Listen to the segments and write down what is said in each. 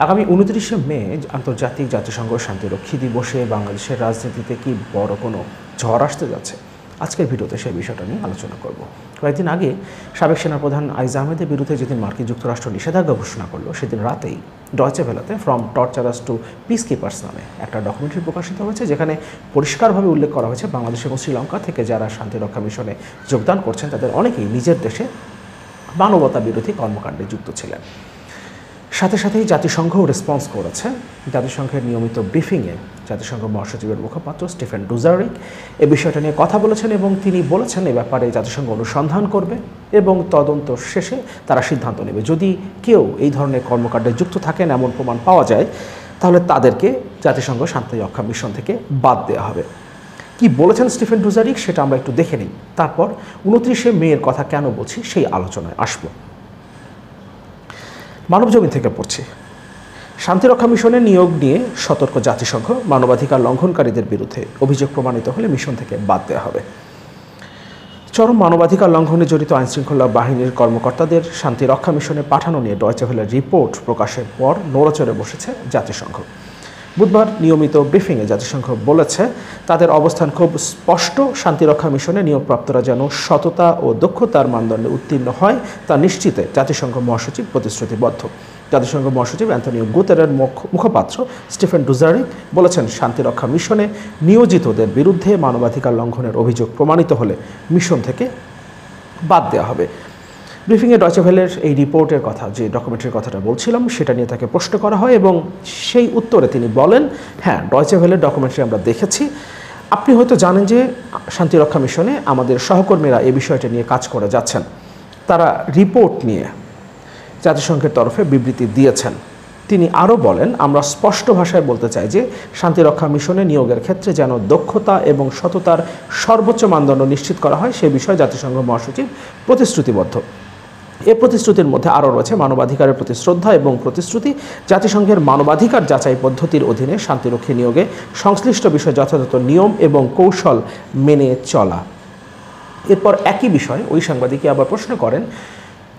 আগামী 29শে মে আন্তর্জাতিক জাতিসংঘ শান্তিরক্ষী দিবসে বাংলাদেশের রাজনীতিতে কি বড় কোনো ঝড় আসতে যাচ্ছে? আজকের ভিডিওতে সেই বিষয়টা নিয়ে আলোচনা করব। কয়েকদিন আগে সাবেক সেনাপ্রধান আইজ আহমেদের বিরুদ্ধে যেদিন মার্কিন যুক্তরাষ্ট্র নিষেধাজ্ঞা ঘোষণা করলো, সেদিন রাতেই ডয়চে ভেলাতে from torturers to peace keepers নামে একটা ডকুমেন্টারি প্রকাশিত হয়েছে, যেখানে পরিষ্কারভাবে উল্লেখ করা হয়েছে বাংলাদেশ এবং শ্রীলঙ্কা থেকে যারা শান্তিরক্ষা মিশনে যোগদান করছেন তাদের অনেকেই নিজের দেশে মানবতা বিরোধী কর্মকাণ্ডে যুক্ত ছিলেন। সাথে সাথেই জাতিসংঘও রেসপন্স করেছে। জাতিসংঘের নিয়মিত ব্রিফিংয়ে জাতিসংঘ মহাসচিবের মুখপাত্র স্টিফেন ডুজারিক এ বিষয়টা নিয়ে কথা বলেছেন এবং তিনি বলেছেন এ ব্যাপারে জাতিসংঘ অনুসন্ধান করবে এবং তদন্ত শেষে তারা সিদ্ধান্ত নেবে। যদি কেউ এই ধরনের কর্মকাণ্ডে যুক্ত থাকেন, এমন প্রমাণ পাওয়া যায়, তাহলে তাদেরকে জাতিসংঘ শান্তিরক্ষা মিশন থেকে বাদ দেওয়া হবে। কি বলেছেন স্টিফেন ডুজারিক সেটা আমরা একটু দেখে নিই, তারপর 29শে মেয়ের কথা কেন বলছি সেই আলোচনায় আসবো। মানবজমিন থেকে পড়ছি। শান্তিরক্ষা মিশনে নিয়োগ নিয়ে সতর্ক জাতিসংঘ, মানবাধিকার লঙ্ঘনকারীদের বিরুদ্ধে অভিযোগ প্রমাণিত হলে মিশন থেকে বাদ দেওয়া হবে। চরম মানবাধিকার লঙ্ঘনে জড়িত আইনশৃঙ্খলা বাহিনীর কর্মকর্তাদের শান্তিরক্ষা মিশনে পাঠানো নিয়ে ডয়চে ভেলার রিপোর্ট প্রকাশের পর নড়াচড়ে বসেছে জাতিসংঘ। বুধবার নিয়মিত ব্রিফিংয়ে জাতিসংঘ বলেছে তাদের অবস্থান খুব স্পষ্ট। শান্তিরক্ষা মিশনে নিয়োগপ্রাপ্তরা যেন সততা ও দক্ষতার মানদণ্ডে উত্তীর্ণ হয় তা নিশ্চিতে জাতিসংঘ মহাসচিব প্রতিশ্রুতিবদ্ধ। জাতিসংঘ মহাসচিব অ্যান্টনিও গুতেরের মুখপাত্র স্টিফেন ডুজারিক বলেছেন, শান্তিরক্ষা মিশনে নিয়োজিতদের বিরুদ্ধে মানবাধিকার লঙ্ঘনের অভিযোগ প্রমাণিত হলে মিশন থেকে বাদ দেওয়া হবে। ব্রিফিংয়ে ডয়চে ভেলের এই রিপোর্টের কথা, যে ডকুমেন্টারির কথাটা বলছিলাম, সেটা নিয়ে তাকে প্রশ্ন করা হয় এবং সেই উত্তরে তিনি বলেন, হ্যাঁ, ডয়চে ভেলের ডকুমেন্টারি আমরা দেখেছি। আপনি হয়তো জানেন যে শান্তিরক্ষা মিশনে আমাদের সহকর্মীরা এই বিষয়টা নিয়ে কাজ করে যাচ্ছেন। তারা রিপোর্ট নিয়ে জাতিসংঘের তরফে বিবৃতি দিয়েছেন। তিনি আরও বলেন, আমরা স্পষ্ট ভাষায় বলতে চাই যে শান্তিরক্ষা মিশনে নিয়োগের ক্ষেত্রে যেন দক্ষতা এবং সততার সর্বোচ্চ মানদণ্ড নিশ্চিত করা হয় সে বিষয়ে জাতিসংঘ মহাসচিব প্রতিশ্রুতিবদ্ধ। এ প্রতিশ্রুতির মধ্যে আরও রয়েছে মানবাধিকারের প্রতি শ্রদ্ধা এবং প্রতিশ্রুতি, জাতিসংঘের মানবাধিকার যাচাই পদ্ধতির অধীনে শান্তিরক্ষী নিয়োগে সংশ্লিষ্ট বিষয়ে যথাযথ নিয়ম এবং কৌশল মেনে চলা। এরপর একই বিষয়ে ওই সাংবাদিকই আবার প্রশ্ন করেন,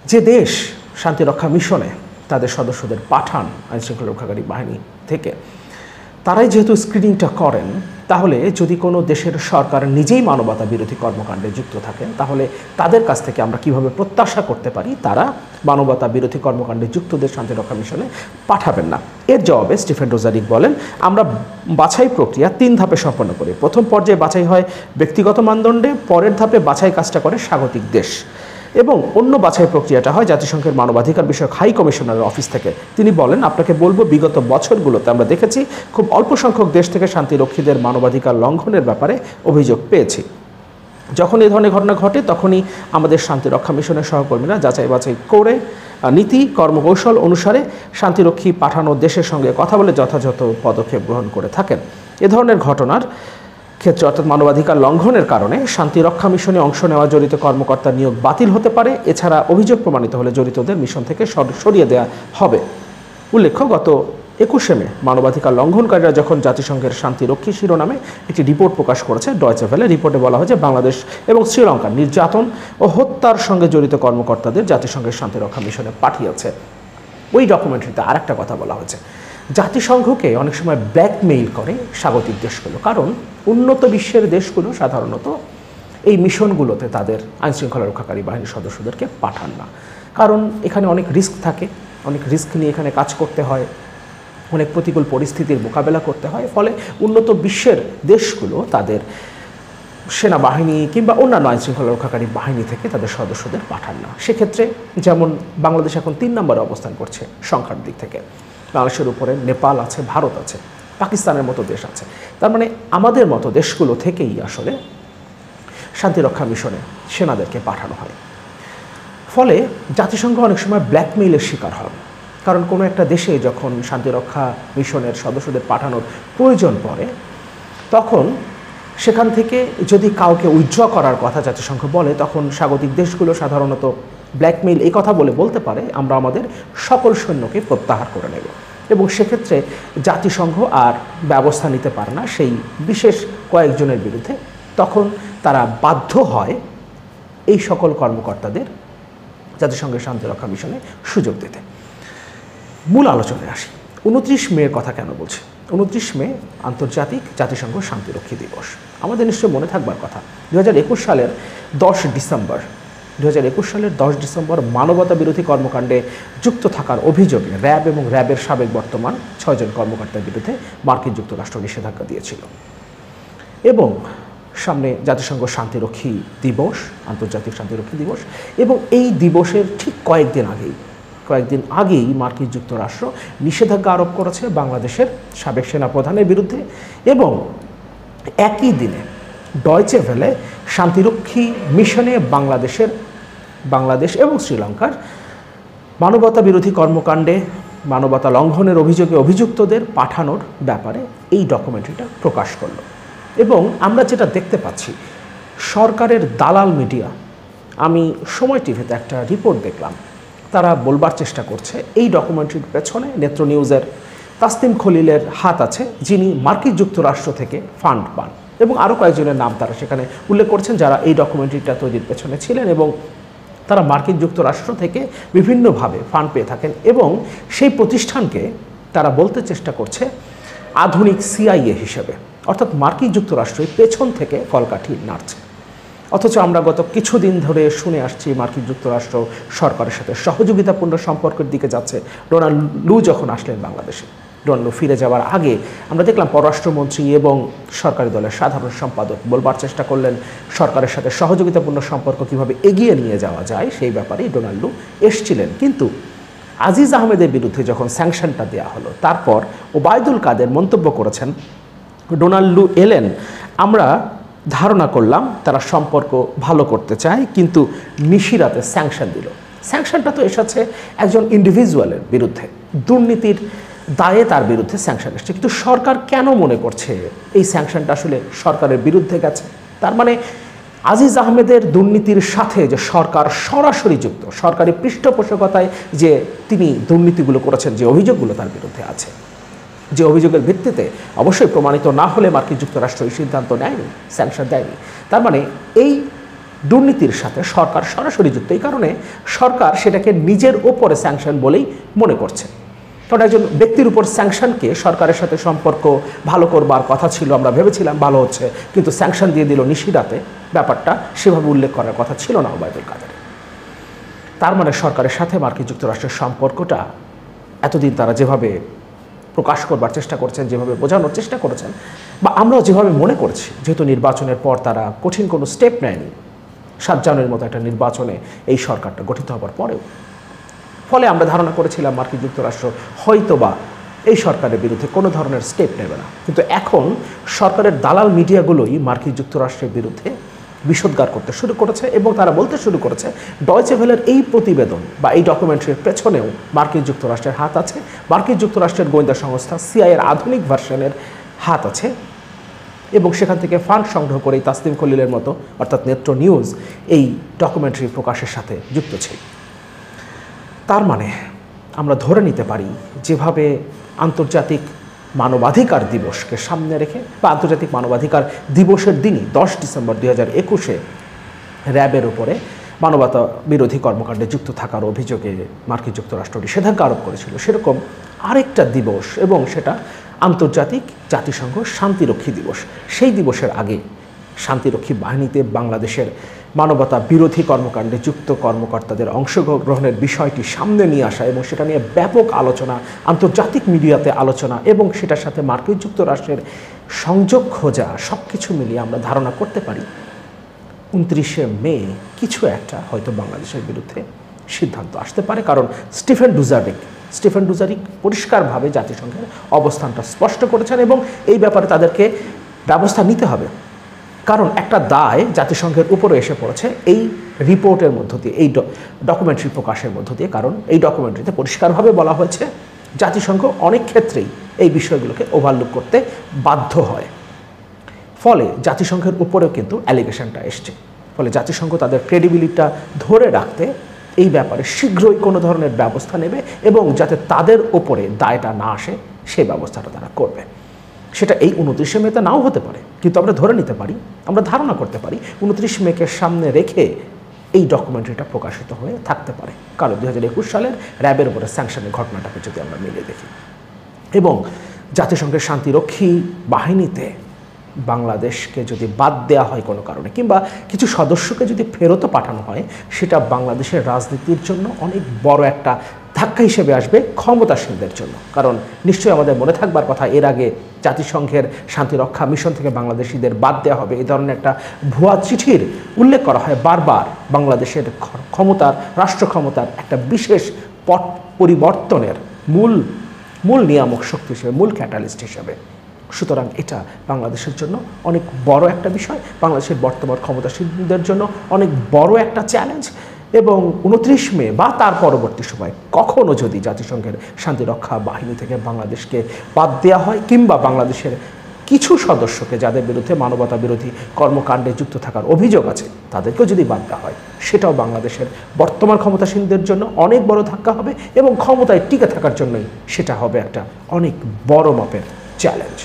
যে দেশ শান্তিরক্ষা মিশনে তাদের সদস্যদের পাঠান আইনশৃঙ্খলা রক্ষাকারী বাহিনী থেকে, তারাই যেহেতু স্ক্রিনিংটা করেন, তাহলে যদি কোনো দেশের সরকার নিজেই মানবতা বিরোধী কর্মকাণ্ডে যুক্ত থাকেন, তাহলে তাদের কাছ থেকে আমরা কিভাবে প্রত্যাশা করতে পারি তারা মানবতা বিরোধী কর্মকাণ্ডে যুক্তদের শান্তিরক্ষা মিশনে পাঠাবেন না? এর জবাবে স্টিফেন ডুজারিক বলেন, আমরা বাছাই প্রক্রিয়া 3 ধাপে সম্পন্ন করি। প্রথম পর্যায়ে বাছাই হয় ব্যক্তিগত মানদণ্ডে, পরের ধাপে বাছাই কাজটা করে স্বাগতিক দেশ এবং অন্য বাছাই প্রক্রিয়াটা হয় জাতিসংঘের মানবাধিকার বিষয়ক হাই কমিশনারের অফিস থেকে। তিনি বলেন, আপনাকে বলবো, বিগত বছরগুলোতে আমরা দেখেছি খুব অল্প সংখ্যক দেশ থেকে শান্তিরক্ষীদের মানবাধিকার লঙ্ঘনের ব্যাপারে অভিযোগ পেয়েছি। যখন এই ধরনের ঘটনা ঘটে তখনই আমাদের শান্তিরক্ষা মিশনের সহকর্মীরা যাচাই বাছাই করে নীতি কর্মকৌশল অনুসারে শান্তিরক্ষী পাঠানো দেশের সঙ্গে কথা বলে যথাযথ পদক্ষেপ গ্রহণ করে থাকেন। এ ধরনের ঘটনার ক্ষেত্রে, অর্থাৎ মানবাধিকার লঙ্ঘনের কারণে শান্তিরক্ষা মিশনে অংশ নেওয়া জড়িত কর্মকর্তার নিয়োগ বাতিল হতে পারে। এছাড়া অভিযোগ প্রমাণিত হলে জড়িতদের মিশন থেকে সরিয়ে দেওয়া হবে। উল্লেখ্য, গত 21শে মে মানবাধিকার লঙ্ঘনকারীরা যখন জাতিসংঘের শান্তিরক্ষী শিরোনামে একটি রিপোর্ট প্রকাশ করেছে ডয়চে ভেলে, রিপোর্টে বলা হয় যে বাংলাদেশ এবং শ্রীলঙ্কার নির্যাতন ও হত্যার সঙ্গে জড়িত কর্মকর্তাদের জাতিসংঘের শান্তিরক্ষা মিশনে পাঠিয়েছে। ওই ডকুমেন্টারিতে আরেকটা কথা বলা হয়েছে, জাতিসংঘকে অনেক সময় ব্ল্যাকমেইল করে স্বাগতিক দেশগুলো, কারণ উন্নত বিশ্বের দেশগুলো সাধারণত এই মিশনগুলোতে তাদের আইনশৃঙ্খলা রক্ষাকারী বাহিনীর সদস্যদেরকে পাঠান না, কারণ এখানে অনেক রিস্ক থাকে, অনেক রিস্ক নিয়ে এখানে কাজ করতে হয়, অনেক প্রতিকূল পরিস্থিতির মোকাবেলা করতে হয়। ফলে উন্নত বিশ্বের দেশগুলো তাদের সেনাবাহিনী কিংবা অন্যান্য আইনশৃঙ্খলা রক্ষাকারী বাহিনী থেকে তাদের সদস্যদের পাঠান না। সেক্ষেত্রে যেমন বাংলাদেশ এখন 3 নম্বরে অবস্থান করছে সংখ্যার দিক থেকে, বাংলাদেশের উপরে নেপাল আছে, ভারত আছে, পাকিস্তানের মতো দেশ আছে। তার মানে আমাদের মতো দেশগুলো থেকেই আসলে শান্তিরক্ষা মিশনে সেনাদেরকে পাঠানো হয়। ফলে জাতিসংঘ অনেক সময় ব্ল্যাকমেইলের শিকার হয়, কারণ কোনো একটা দেশে যখন শান্তিরক্ষা মিশনের সদস্যদের পাঠানোর প্রয়োজন পড়ে, তখন সেখান থেকে যদি কাউকে উইথড্র করার কথা জাতিসংঘ বলে, তখন স্বাগতিক দেশগুলো সাধারণত ব্ল্যাকমেইল এই কথা বলতে পারে, আমরা আমাদের সকল সৈন্যকে প্রত্যাহার করে নেব। এবং সেক্ষেত্রে জাতিসংঘ আর ব্যবস্থা নিতে পারে না সেই বিশেষ কয়েকজনের বিরুদ্ধে। তখন তারা বাধ্য হয় এই সকল কর্মকর্তাদের জাতিসংঘের শান্তিরক্ষা মিশনে সুযোগ দিতে। মূল আলোচনায় আসি। 29 মের কথা কেন বলছি? 29 মে আন্তর্জাতিক জাতিসংঘ শান্তিরক্ষী দিবস। আমাদের নিশ্চয় মনে থাকবার কথা 2021 সালের 10 ডিসেম্বর 2021 সালের 10 ডিসেম্বর মানবতা বিরোধী কর্মকাণ্ডে যুক্ত থাকার অভিযোগে র্যাব এবং র্যাবের সাবেক বর্তমান 6 জন কর্মকর্তার বিরুদ্ধে মার্কিন যুক্তরাষ্ট্র নিষেধাজ্ঞা দিয়েছিল। এবং সামনে জাতিসংঘ শান্তিরক্ষী দিবস, আন্তর্জাতিক শান্তিরক্ষী দিবস, এবং এই দিবসের ঠিক কয়েকদিন আগেই মার্কিন যুক্তরাষ্ট্র নিষেধাজ্ঞা আরোপ করেছে বাংলাদেশের সাবেক সেনাপ্রধানের বিরুদ্ধে। এবং একই দিনে ডয়চে ভেলে শান্তিরক্ষী মিশনে বাংলাদেশ এবং শ্রীলঙ্কার মানবতা বিরোধী কর্মকাণ্ডে মানবতা লঙ্ঘনের অভিযোগে অভিযুক্তদের পাঠানোর ব্যাপারে এই ডকুমেন্টারিটা প্রকাশ করলো। এবং আমরা যেটা দেখতে পাচ্ছি, সরকারের দালাল মিডিয়া, আমি সময় টিভিতে একটা রিপোর্ট দেখলাম, তারা বলবার চেষ্টা করছে এই ডকুমেন্টারির পেছনে নেত্র নিউজের তাসনিম খলিলের হাত আছে, যিনি মার্কিন যুক্তরাষ্ট্র থেকে ফান্ড পান, এবং আরও কয়েকজনের নাম তারা সেখানে উল্লেখ করছেন যারা এই ডকুমেন্টারিটা তৈরির পেছনে ছিলেন এবং তারা মার্কিন যুক্তরাষ্ট্র থেকে বিভিন্নভাবে ফান্ড পেয়ে থাকেন। এবং সেই প্রতিষ্ঠানকে তারা বলতে চেষ্টা করছে আধুনিক CIA হিসেবে, অর্থাৎ মার্কিন যুক্তরাষ্ট্রের পেছন থেকে কলকাঠি নাড়ছে। অথচ আমরা গত কিছুদিন ধরে শুনে আসছি মার্কিন যুক্তরাষ্ট্র সরকারের সাথে সহযোগিতাপূর্ণ সম্পর্কের দিকে যাচ্ছে। ডোনাল্ড লু যখন আসলেন বাংলাদেশে, ডোনাল্ড লু ফিরে যাওয়ার আগে আমরা দেখলাম পররাষ্ট্রমন্ত্রী এবং সরকারি দলের সাধারণ সম্পাদক বলবার চেষ্টা করলেন সরকারের সাথে সহযোগিতাপূর্ণ সম্পর্ক কীভাবে এগিয়ে নিয়ে যাওয়া যায় সেই ব্যাপারেই ডোনাল্ড লু এসছিলেন। কিন্তু আজিজ আহমেদের বিরুদ্ধে যখন স্যাংশনটা দেওয়া হলো, তারপর ওবায়দুল কাদের মন্তব্য করেছেন, ডোনাল্ড লু এলেন, আমরা ধারণা করলাম তারা সম্পর্ক ভালো করতে চায়, কিন্তু নিশিরাতে স্যাংশন দিল। স্যাংশনটা তো এসেছে একজন ইন্ডিভিজুয়ালের বিরুদ্ধে, দুর্নীতির দায়ে তার বিরুদ্ধে স্যাংশন এসছে, কিন্তু সরকার কেন মনে করছে এই স্যাংশনটা আসলে সরকারের বিরুদ্ধে গেছে? তার মানে আজিজ আহমেদের দুর্নীতির সাথে যে সরকার সরাসরি যুক্ত, সরকারি পৃষ্ঠপোষকতায় যে তিনি দুর্নীতিগুলো করেছেন, যে অভিযোগগুলো তার বিরুদ্ধে আছে, যে অভিযোগের ভিত্তিতে অবশ্যই প্রমাণিত না হলে মার্কিন যুক্তরাষ্ট্র এই সিদ্ধান্ত নেয়নি, স্যাংশন দেয়নি। তার মানে এই দুর্নীতির সাথে সরকার সরাসরি যুক্ত, এই কারণে সরকার সেটাকে নিজের ওপরে স্যাংশন বলেই মনে করছে। কারণ একজন ব্যক্তির উপর স্যাংশনকে, সরকারের সাথে সম্পর্ক ভালো করবার কথা ছিল, আমরা ভেবেছিলাম ভালো হচ্ছে, কিন্তু স্যাংশন দিয়ে দিল নিশিরাতে, ব্যাপারটা সেভাবে উল্লেখ করার কথা ছিল না ওবায়দুল কাদের। তার মানে সরকারের সাথে মার্কিন যুক্তরাষ্ট্রের সম্পর্কটা এতদিন তারা যেভাবে প্রকাশ করবার চেষ্টা করছেন, যেভাবে বোঝানোর চেষ্টা করেছেন, বা আমরাও যেভাবে মনে করছি, যেহেতু নির্বাচনের পর তারা কঠিন কোনো স্টেপ নেয়নি 7 জানুয়ারির মতো একটা নির্বাচনে এই সরকারটা গঠিত হবার পরেও, ফলে আমরা ধারণা করেছিলাম মার্কিন যুক্তরাষ্ট্র হয়তোবা এই সরকারের বিরুদ্ধে কোনো ধরনের স্টেপ নেবে না। কিন্তু এখন সরকারের দালাল মিডিয়াগুলোই মার্কিন যুক্তরাষ্ট্রের বিরুদ্ধে বিষোদ্গার করতে শুরু করেছে এবং তারা বলতে শুরু করেছে ডয়চে ভেলের এই প্রতিবেদন বা এই ডকুমেন্টারির পেছনেও মার্কিন যুক্তরাষ্ট্রের হাত আছে, মার্কিন যুক্তরাষ্ট্রের গোয়েন্দা সংস্থা CIA-এর আধুনিক ভার্সনের হাত আছে, এবং সেখান থেকে ফান্ড সংগ্রহ করে তাসনিম খলিলের মতো অর্থাৎ নেত্র নিউজ এই ডকুমেন্টারি প্রকাশের সাথে যুক্ত ছিল। তার মানে আমরা ধরে নিতে পারি যেভাবে আন্তর্জাতিক মানবাধিকার দিবসকে সামনে রেখে বা আন্তর্জাতিক মানবাধিকার দিবসের দিনই 10 ডিসেম্বর 2021-এ র্যাবের উপরে মানবতা বিরোধী কর্মকাণ্ডে যুক্ত থাকার অভিযোগে মার্কিন যুক্তরাষ্ট্র নিষেধাজ্ঞা আরোপ করেছিল, সেরকম আরেকটা দিবস, এবং সেটা আন্তর্জাতিক জাতিসংঘ শান্তিরক্ষী দিবস। সেই দিবসের আগে শান্তিরক্ষী বাহিনীতে বাংলাদেশের মানবতা বিরোধী কর্মকাণ্ডে যুক্ত কর্মকর্তাদের অংশগ্রহণের বিষয়টি সামনে নিয়ে আসা এবং সেটা নিয়ে ব্যাপক আলোচনা, আন্তর্জাতিক মিডিয়াতে আলোচনা, এবং সেটার সাথে মার্কিন যুক্তরাষ্ট্রের সংযোগ খোঁজা, সব কিছু মিলিয়ে আমরা ধারণা করতে পারি 29শে মে কিছু একটা হয়তো বাংলাদেশের বিরুদ্ধে সিদ্ধান্ত আসতে পারে। কারণ স্টিফেন ডুজারিক পরিষ্কারভাবে জাতিসংঘের অবস্থানটা স্পষ্ট করেছেন এবং এই ব্যাপারে তাদেরকে ব্যবস্থা নিতে হবে। কারণ একটা দায় জাতিসংঘের উপরে এসে পড়েছে এই রিপোর্টের মধ্য দিয়ে, এই ডকুমেন্টারি প্রকাশের মধ্য দিয়ে। কারণ এই ডকুমেন্টারিতে পরিষ্কারভাবে বলা হয়েছে জাতিসংঘ অনেক ক্ষেত্রেই এই বিষয়গুলোকে ওভারলুক করতে বাধ্য হয়। ফলে জাতিসংঘের উপরেও কিন্তু অ্যালিগেশনটা এসছে। ফলে জাতিসংঘ তাদের ক্রেডিবিলিটিটা ধরে রাখতে এই ব্যাপারে শীঘ্রই কোনো ধরনের ব্যবস্থা নেবে এবং যাতে তাদের ওপরে দায়টা না আসে সেই ব্যবস্থাটা তারা করবে। সেটা এই 29শে মেতে নাও হতে পারে, কিন্তু আমরা ধরে নিতে পারি, আমরা ধারণা করতে পারি 29 মেকে সামনে রেখে এই ডকুমেন্টারিটা প্রকাশিত হয়ে থাকতে পারে। কারণ 2021 সালের র্যাবের উপরে স্যাংশনের ঘটনাটাকে যদি আমরা মিলিয়ে দেখি। এবং জাতিসংঘের শান্তিরক্ষী বাহিনীতে বাংলাদেশকে যদি বাদ দেওয়া হয় কোনো কারণে, কিংবা কিছু সদস্যকে যদি ফেরতও পাঠানো হয়, সেটা বাংলাদেশের রাজনীতির জন্য অনেক বড় একটা ধাক্কা হিসেবে আসবে ক্ষমতাসীনদের জন্য। কারণ নিশ্চয়ই আমাদের মনে থাকবার কথা, এর আগে জাতিসংঘের শান্তিরক্ষা মিশন থেকে বাংলাদেশিদের বাদ দেওয়া হবে এই ধরনের একটা ভুয়া চিঠির উল্লেখ করা হয় বারবার বাংলাদেশের ক্ষমতার, রাষ্ট্র ক্ষমতার একটা বিশেষ পট পরিবর্তনের মূল নিয়ামক শক্তি হিসেবে, মূল ক্যাটালিস্ট হিসেবে। সুতরাং এটা বাংলাদেশের জন্য অনেক বড় একটা বিষয়, বাংলাদেশের বর্তমান ক্ষমতাসীনদের জন্য অনেক বড় একটা চ্যালেঞ্জ। এবং 29 মে বা তার পরবর্তী সময় কখনো যদি জাতিসংঘের শান্তিরক্ষা বাহিনী থেকে বাংলাদেশকে বাদ দেওয়া হয়, কিংবা বাংলাদেশের কিছু সদস্যকে যাদের বিরুদ্ধে মানবতা বিরোধী কর্মকাণ্ডে যুক্ত থাকার অভিযোগ আছে তাদেরকেও যদি বাদ দেওয়া হয়, সেটাও বাংলাদেশের বর্তমান ক্ষমতাসীনদের জন্য অনেক বড় ধাক্কা হবে এবং ক্ষমতায় টিকে থাকার জন্যই সেটা হবে একটা অনেক বড় মাপের চ্যালেঞ্জ।